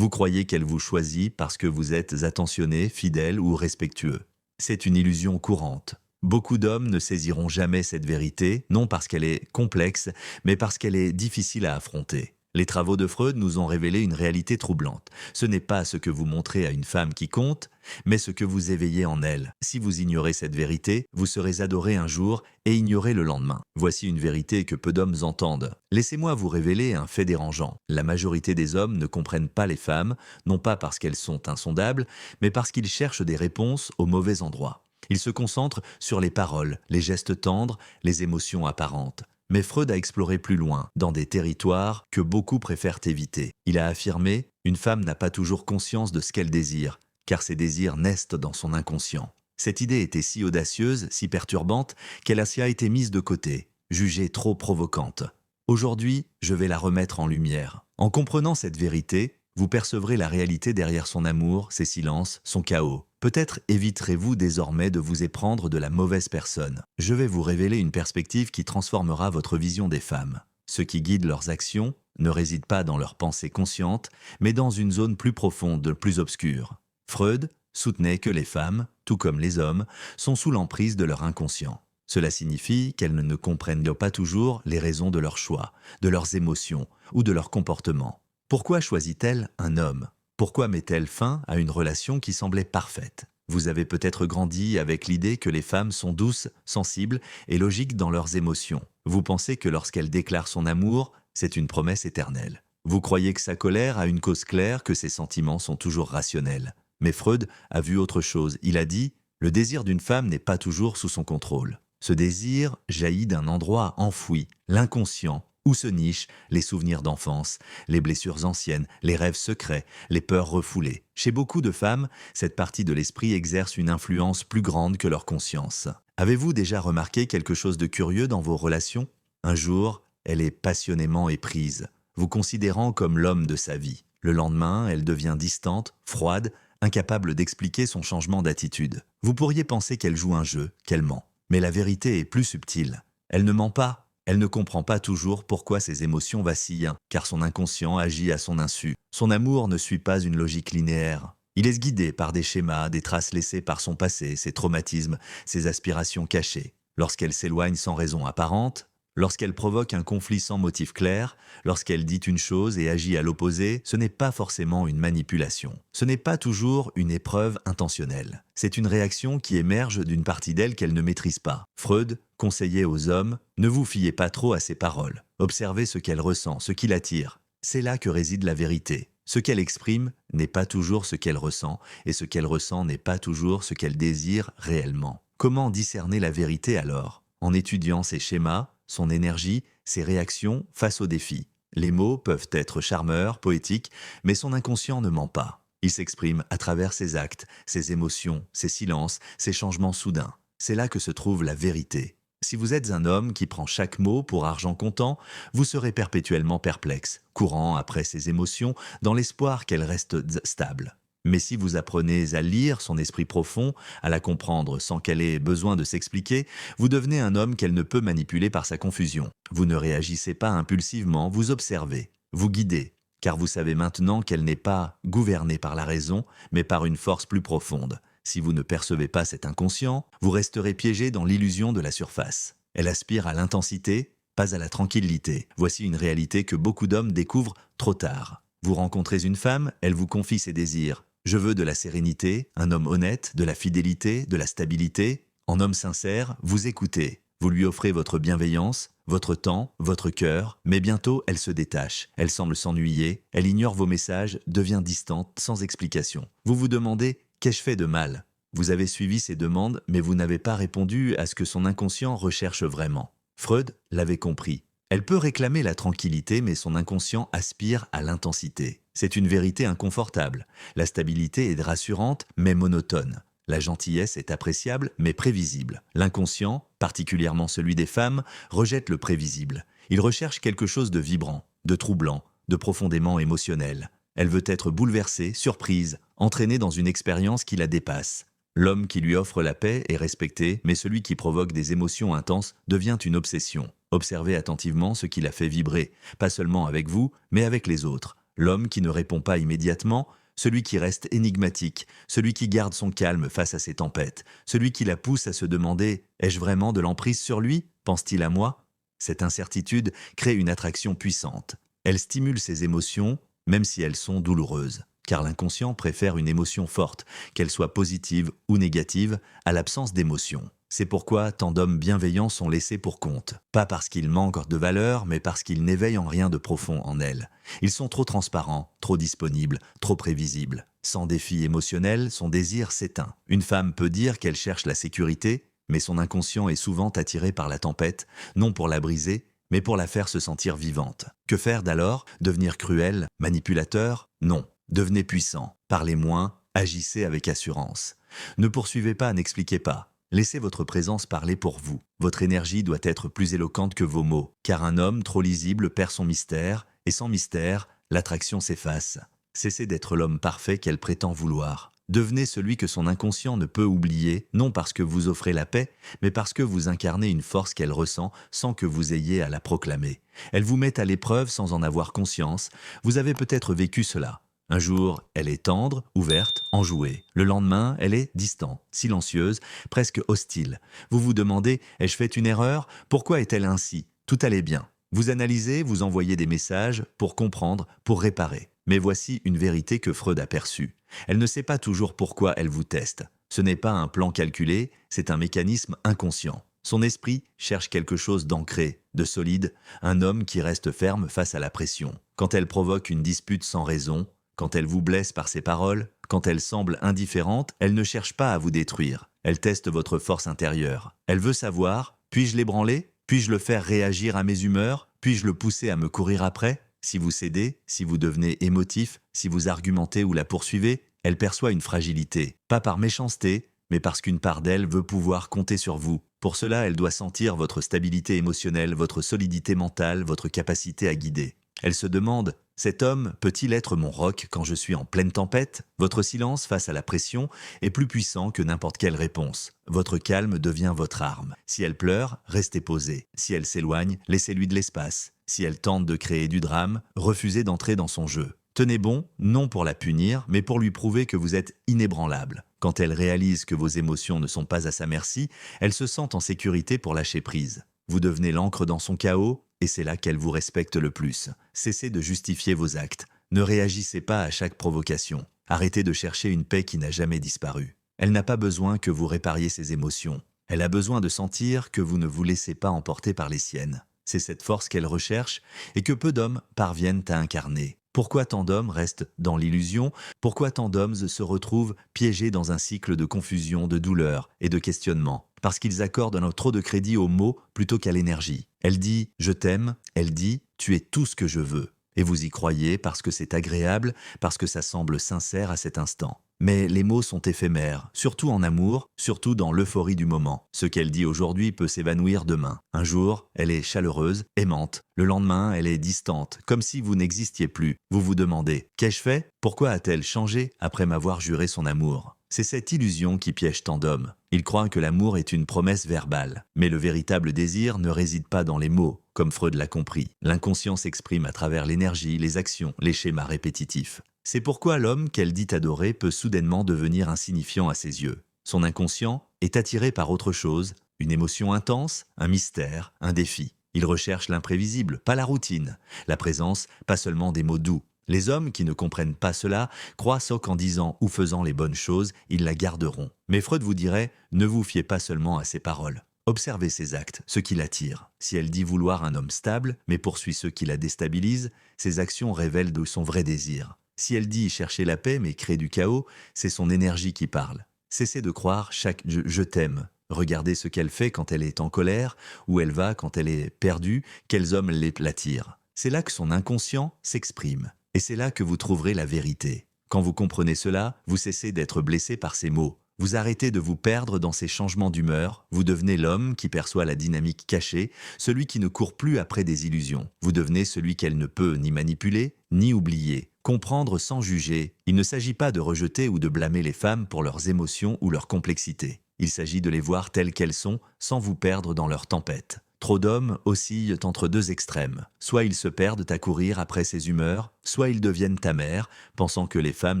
Vous croyez qu'elle vous choisit parce que vous êtes attentionné, fidèle ou respectueux. C'est une illusion courante. Beaucoup d'hommes ne saisiront jamais cette vérité, non parce qu'elle est complexe, mais parce qu'elle est difficile à affronter. Les travaux de Freud nous ont révélé une réalité troublante. Ce n'est pas ce que vous montrez à une femme qui compte, mais ce que vous éveillez en elle. Si vous ignorez cette vérité, vous serez adoré un jour et ignoré le lendemain. Voici une vérité que peu d'hommes entendent. Laissez-moi vous révéler un fait dérangeant. La majorité des hommes ne comprennent pas les femmes, non pas parce qu'elles sont insondables, mais parce qu'ils cherchent des réponses au mauvais endroit. Ils se concentrent sur les paroles, les gestes tendres, les émotions apparentes. Mais Freud a exploré plus loin, dans des territoires que beaucoup préfèrent éviter. Il a affirmé « Une femme n'a pas toujours conscience de ce qu'elle désire, car ses désirs naissent dans son inconscient ». Cette idée était si audacieuse, si perturbante, qu'elle a été mise de côté, jugée trop provocante. Aujourd'hui, je vais la remettre en lumière. En comprenant cette vérité, vous percevrez la réalité derrière son amour, ses silences, son chaos. Peut-être éviterez-vous désormais de vous éprendre de la mauvaise personne. Je vais vous révéler une perspective qui transformera votre vision des femmes. Ce qui guide leurs actions ne réside pas dans leurs pensées conscientes, mais dans une zone plus profonde, plus obscure. Freud soutenait que les femmes, tout comme les hommes, sont sous l'emprise de leur inconscient. Cela signifie qu'elles ne comprennent pas toujours les raisons de leurs choix, de leurs émotions ou de leur comportement. Pourquoi choisit-elle un homme ? Pourquoi met-elle fin à une relation qui semblait parfaite ? Vous avez peut-être grandi avec l'idée que les femmes sont douces, sensibles et logiques dans leurs émotions. Vous pensez que lorsqu'elle déclare son amour, c'est une promesse éternelle. Vous croyez que sa colère a une cause claire, que ses sentiments sont toujours rationnels. Mais Freud a vu autre chose. Il a dit « Le désir d'une femme n'est pas toujours sous son contrôle. Ce désir jaillit d'un endroit enfoui, l'inconscient, où se nichent les souvenirs d'enfance, les blessures anciennes, les rêves secrets, les peurs refoulées. Chez beaucoup de femmes, cette partie de l'esprit exerce une influence plus grande que leur conscience. Avez-vous déjà remarqué quelque chose de curieux dans vos relations ? Un jour, elle est passionnément éprise, vous considérant comme l'homme de sa vie. Le lendemain, elle devient distante, froide, incapable d'expliquer son changement d'attitude. Vous pourriez penser qu'elle joue un jeu, qu'elle ment. Mais la vérité est plus subtile. Elle ne ment pas. Elle ne comprend pas toujours pourquoi ses émotions vacillent, car son inconscient agit à son insu. Son amour ne suit pas une logique linéaire. Il est guidé par des schémas, des traces laissées par son passé, ses traumatismes, ses aspirations cachées. Lorsqu'elle s'éloigne sans raison apparente, lorsqu'elle provoque un conflit sans motif clair, lorsqu'elle dit une chose et agit à l'opposé, ce n'est pas forcément une manipulation. Ce n'est pas toujours une épreuve intentionnelle. C'est une réaction qui émerge d'une partie d'elle qu'elle ne maîtrise pas. Freud conseillait aux hommes « Ne vous fiez pas trop à ses paroles. Observez ce qu'elle ressent, ce qui l'attire. C'est là que réside la vérité. Ce qu'elle exprime n'est pas toujours ce qu'elle ressent, et ce qu'elle ressent n'est pas toujours ce qu'elle désire réellement. » Comment discerner la vérité alors ? En étudiant ses schémas, son énergie, ses réactions face aux défis. Les mots peuvent être charmeurs, poétiques, mais son inconscient ne ment pas. Il s'exprime à travers ses actes, ses émotions, ses silences, ses changements soudains. C'est là que se trouve la vérité. Si vous êtes un homme qui prend chaque mot pour argent comptant, vous serez perpétuellement perplexe, courant après ses émotions dans l'espoir qu'elles restent stables. Mais si vous apprenez à lire son esprit profond, à la comprendre sans qu'elle ait besoin de s'expliquer, vous devenez un homme qu'elle ne peut manipuler par sa confusion. Vous ne réagissez pas impulsivement, vous observez, vous guidez, car vous savez maintenant qu'elle n'est pas gouvernée par la raison, mais par une force plus profonde. Si vous ne percevez pas cet inconscient, vous resterez piégé dans l'illusion de la surface. Elle aspire à l'intensité, pas à la tranquillité. Voici une réalité que beaucoup d'hommes découvrent trop tard. Vous rencontrez une femme, elle vous confie ses désirs. Je veux de la sérénité, un homme honnête, de la fidélité, de la stabilité. En homme sincère, vous écoutez. Vous lui offrez votre bienveillance, votre temps, votre cœur, mais bientôt elle se détache. Elle semble s'ennuyer, elle ignore vos messages, devient distante, sans explication. Vous vous demandez « qu'ai-je fait de mal ?» Vous avez suivi ses demandes, mais vous n'avez pas répondu à ce que son inconscient recherche vraiment. Freud l'avait compris. Elle peut réclamer la tranquillité, mais son inconscient aspire à l'intensité. C'est une vérité inconfortable. La stabilité est rassurante, mais monotone. La gentillesse est appréciable, mais prévisible. L'inconscient, particulièrement celui des femmes, rejette le prévisible. Il recherche quelque chose de vibrant, de troublant, de profondément émotionnel. Elle veut être bouleversée, surprise, entraînée dans une expérience qui la dépasse. L'homme qui lui offre la paix est respecté, mais celui qui provoque des émotions intenses devient une obsession. Observez attentivement ce qui la fait vibrer, pas seulement avec vous, mais avec les autres. l'homme qui ne répond pas immédiatement, celui qui reste énigmatique, celui qui garde son calme face à ses tempêtes, celui qui la pousse à se demander « Ai-je vraiment de l'emprise sur lui ? Pense-t-il à moi ?» Cette incertitude crée une attraction puissante. Elle stimule ses émotions, même si elles sont douloureuses, car l'inconscient préfère une émotion forte, qu'elle soit positive ou négative, à l'absence d'émotion. C'est pourquoi tant d'hommes bienveillants sont laissés pour compte. Pas parce qu'ils manquent de valeur, mais parce qu'ils n'éveillent en rien de profond en elles. Ils sont trop transparents, trop disponibles, trop prévisibles. Sans défi émotionnel, son désir s'éteint. Une femme peut dire qu'elle cherche la sécurité, mais son inconscient est souvent attiré par la tempête, non pour la briser, mais pour la faire se sentir vivante. Que faire d'alors? Devenir cruel? Manipulateur? Non. Devenez puissant. Parlez moins, agissez avec assurance. Ne poursuivez pas, n'expliquez pas. Laissez votre présence parler pour vous. Votre énergie doit être plus éloquente que vos mots, car un homme trop lisible perd son mystère, et sans mystère, l'attraction s'efface. Cessez d'être l'homme parfait qu'elle prétend vouloir. Devenez celui que son inconscient ne peut oublier, non parce que vous offrez la paix, mais parce que vous incarnez une force qu'elle ressent sans que vous ayez à la proclamer. Elle vous met à l'épreuve sans en avoir conscience. Vous avez peut-être vécu cela. Un jour, elle est tendre, ouverte, enjouée. Le lendemain, elle est distante, silencieuse, presque hostile. Vous vous demandez, ai-je fait une erreur? Pourquoi est-elle ainsi? Tout allait bien. Vous analysez, vous envoyez des messages pour comprendre, pour réparer. Mais voici une vérité que Freud aperçut. Elle ne sait pas toujours pourquoi elle vous teste. Ce n'est pas un plan calculé, c'est un mécanisme inconscient. Son esprit cherche quelque chose d'ancré, de solide, un homme qui reste ferme face à la pression. Quand elle provoque une dispute sans raison, quand elle vous blesse par ses paroles, quand elle semble indifférente, elle ne cherche pas à vous détruire. Elle teste votre force intérieure. Elle veut savoir, puis-je l'ébranler? Puis-je le faire réagir à mes humeurs? Puis-je le pousser à me courir après? Si vous cédez, si vous devenez émotif, si vous argumentez ou la poursuivez, elle perçoit une fragilité. Pas par méchanceté, mais parce qu'une part d'elle veut pouvoir compter sur vous. Pour cela, elle doit sentir votre stabilité émotionnelle, votre solidité mentale, votre capacité à guider. Elle se demande, cet homme peut-il être mon roc quand je suis en pleine tempête? Votre silence face à la pression est plus puissant que n'importe quelle réponse. Votre calme devient votre arme. Si elle pleure, restez posé. Si elle s'éloigne, laissez-lui de l'espace. Si elle tente de créer du drame, refusez d'entrer dans son jeu. Tenez bon, non pour la punir, mais pour lui prouver que vous êtes inébranlable. Quand elle réalise que vos émotions ne sont pas à sa merci, elle se sent en sécurité pour lâcher prise. Vous devenez l'encre dans son chaos, et c'est là qu'elle vous respecte le plus. Cessez de justifier vos actes. Ne réagissez pas à chaque provocation. Arrêtez de chercher une paix qui n'a jamais disparu. Elle n'a pas besoin que vous répariez ses émotions. Elle a besoin de sentir que vous ne vous laissez pas emporter par les siennes. C'est cette force qu'elle recherche et que peu d'hommes parviennent à incarner. Pourquoi tant d'hommes restent dans l'illusion? Pourquoi tant d'hommes se retrouvent piégés dans un cycle de confusion, de douleur et de questionnement? Parce qu'ils accordent trop de crédit aux mots plutôt qu'à l'énergie. Elle dit « je t'aime », elle dit « tu es tout ce que je veux ». Et vous y croyez parce que c'est agréable, parce que ça semble sincère à cet instant. Mais les mots sont éphémères, surtout en amour, surtout dans l'euphorie du moment. Ce qu'elle dit aujourd'hui peut s'évanouir demain. Un jour, elle est chaleureuse, aimante. Le lendemain, elle est distante, comme si vous n'existiez plus. Vous vous demandez « qu'ai-je fait? Pourquoi a-t-elle changé après m'avoir juré son amour ?» C'est cette illusion qui piège tant d'hommes. Ils croient que l'amour est une promesse verbale. Mais le véritable désir ne réside pas dans les mots, comme Freud l'a compris. L'inconscient s'exprime à travers l'énergie, les actions, les schémas répétitifs. C'est pourquoi l'homme qu'elle dit adorer peut soudainement devenir insignifiant à ses yeux. Son inconscient est attiré par autre chose, une émotion intense, un mystère, un défi. Il recherche l'imprévisible, pas la routine. La présence, pas seulement des mots doux. Les hommes qui ne comprennent pas cela croient qu'en disant ou faisant les bonnes choses, ils la garderont. Mais Freud vous dirait, ne vous fiez pas seulement à ses paroles. Observez ses actes, ce qui l'attire. Si elle dit vouloir un homme stable, mais poursuit ceux qui la déstabilisent, ses actions révèlent de son vrai désir. Si elle dit chercher la paix mais crée du chaos, c'est son énergie qui parle. Cessez de croire chaque « je t'aime ». Regardez ce qu'elle fait quand elle est en colère, où elle va quand elle est perdue, quels hommes l'attirent. C'est là que son inconscient s'exprime. Et c'est là que vous trouverez la vérité. Quand vous comprenez cela, vous cessez d'être blessé par ces mots. Vous arrêtez de vous perdre dans ces changements d'humeur, vous devenez l'homme qui perçoit la dynamique cachée, celui qui ne court plus après des illusions. Vous devenez celui qu'elle ne peut ni manipuler, ni oublier. Comprendre sans juger, il ne s'agit pas de rejeter ou de blâmer les femmes pour leurs émotions ou leur complexité. Il s'agit de les voir telles qu'elles sont, sans vous perdre dans leur tempête. Trop d'hommes oscillent entre deux extrêmes. Soit ils se perdent à courir après ses humeurs, soit ils deviennent amers, pensant que les femmes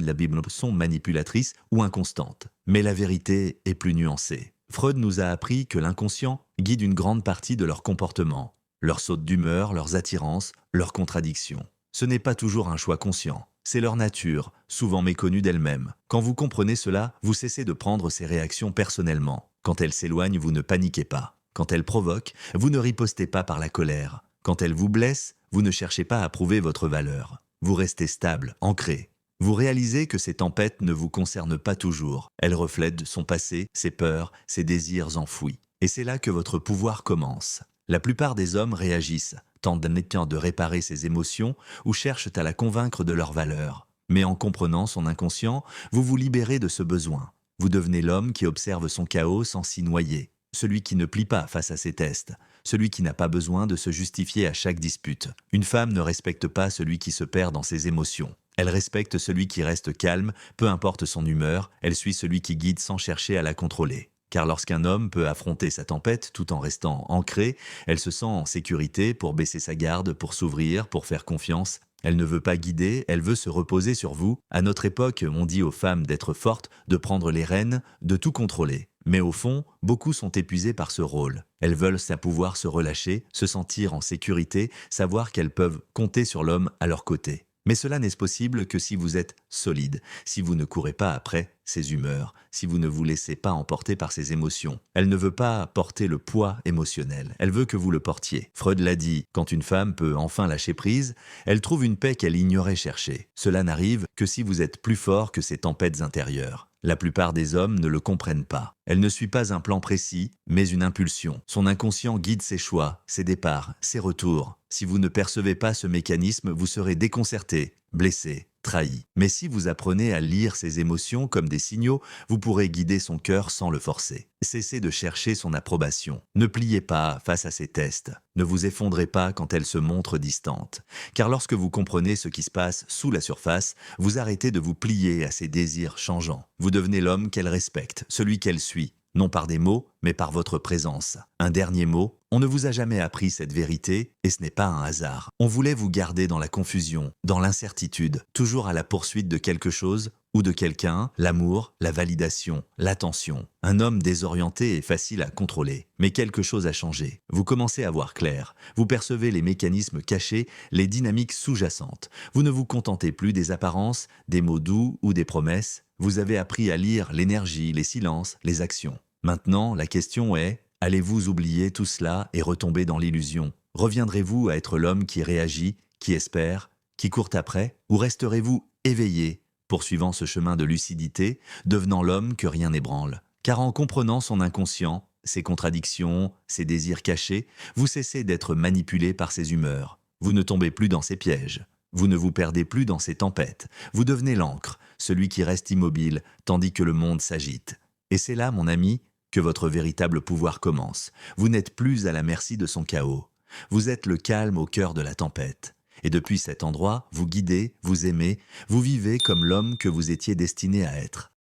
de la Bible sont manipulatrices ou inconstantes. Mais la vérité est plus nuancée. Freud nous a appris que l'inconscient guide une grande partie de leur comportement, leurs sautes d'humeur, leurs attirances, leurs contradictions. Ce n'est pas toujours un choix conscient. C'est leur nature, souvent méconnue d'elle-même. Quand vous comprenez cela, vous cessez de prendre ces réactions personnellement. Quand elles s'éloignent, vous ne paniquez pas. Quand elles provoquent, vous ne ripostez pas par la colère. Quand elles vous blessent, vous ne cherchez pas à prouver votre valeur. Vous restez stable, ancré. Vous réalisez que ces tempêtes ne vous concernent pas toujours. Elles reflètent son passé, ses peurs, ses désirs enfouis. Et c'est là que votre pouvoir commence. La plupart des hommes réagissent, tentent de réparer ses émotions ou cherchent à la convaincre de leur valeur. Mais en comprenant son inconscient, vous vous libérez de ce besoin. Vous devenez l'homme qui observe son chaos sans s'y noyer. Celui qui ne plie pas face à ses tests, celui qui n'a pas besoin de se justifier à chaque dispute. Une femme ne respecte pas celui qui se perd dans ses émotions. Elle respecte celui qui reste calme, peu importe son humeur, elle suit celui qui guide sans chercher à la contrôler. Car lorsqu'un homme peut affronter sa tempête tout en restant ancré, elle se sent en sécurité pour baisser sa garde, pour s'ouvrir, pour faire confiance. Elle ne veut pas guider, elle veut se reposer sur vous. À notre époque, on dit aux femmes d'être fortes, de prendre les rênes, de tout contrôler. Mais au fond, beaucoup sont épuisés par ce rôle. Elles veulent pouvoir se relâcher, se sentir en sécurité, savoir qu'elles peuvent compter sur l'homme à leur côté. Mais cela n'est possible que si vous êtes solide, si vous ne courez pas après ses humeurs, si vous ne vous laissez pas emporter par ses émotions. Elle ne veut pas porter le poids émotionnel, elle veut que vous le portiez. Freud l'a dit, quand une femme peut enfin lâcher prise, elle trouve une paix qu'elle ignorait chercher. Cela n'arrive que si vous êtes plus fort que ces tempêtes intérieures. La plupart des hommes ne le comprennent pas. Elle ne suit pas un plan précis, mais une impulsion. Son inconscient guide ses choix, ses départs, ses retours. Si vous ne percevez pas ce mécanisme, vous serez déconcerté, blessé, trahi. Mais si vous apprenez à lire ses émotions comme des signaux, vous pourrez guider son cœur sans le forcer. Cessez de chercher son approbation. Ne pliez pas face à ses tests. Ne vous effondrez pas quand elle se montre distante. Car lorsque vous comprenez ce qui se passe sous la surface, vous arrêtez de vous plier à ses désirs changeants. Vous devenez l'homme qu'elle respecte, celui qu'elle suit. Non par des mots, mais par votre présence. Un dernier mot, on ne vous a jamais appris cette vérité, et ce n'est pas un hasard. On voulait vous garder dans la confusion, dans l'incertitude, toujours à la poursuite de quelque chose ou de quelqu'un, l'amour, la validation, l'attention. Un homme désorienté est facile à contrôler, mais quelque chose a changé. Vous commencez à voir clair, vous percevez les mécanismes cachés, les dynamiques sous-jacentes. Vous ne vous contentez plus des apparences, des mots doux ou des promesses. Vous avez appris à lire l'énergie, les silences, les actions. Maintenant, la question est, allez-vous oublier tout cela et retomber dans l'illusion? Reviendrez-vous à être l'homme qui réagit, qui espère, qui court après? Ou resterez-vous éveillé, poursuivant ce chemin de lucidité, devenant l'homme que rien n'ébranle? Car en comprenant son inconscient, ses contradictions, ses désirs cachés, vous cessez d'être manipulé par ses humeurs. Vous ne tombez plus dans ses pièges. Vous ne vous perdez plus dans ses tempêtes. Vous devenez l'encre, celui qui reste immobile, tandis que le monde s'agite. Et c'est là, mon ami, que votre véritable pouvoir commence. Vous n'êtes plus à la merci de son chaos. Vous êtes le calme au cœur de la tempête. Et depuis cet endroit, vous guidez, vous aimez, vous vivez comme l'homme que vous étiez destiné à être.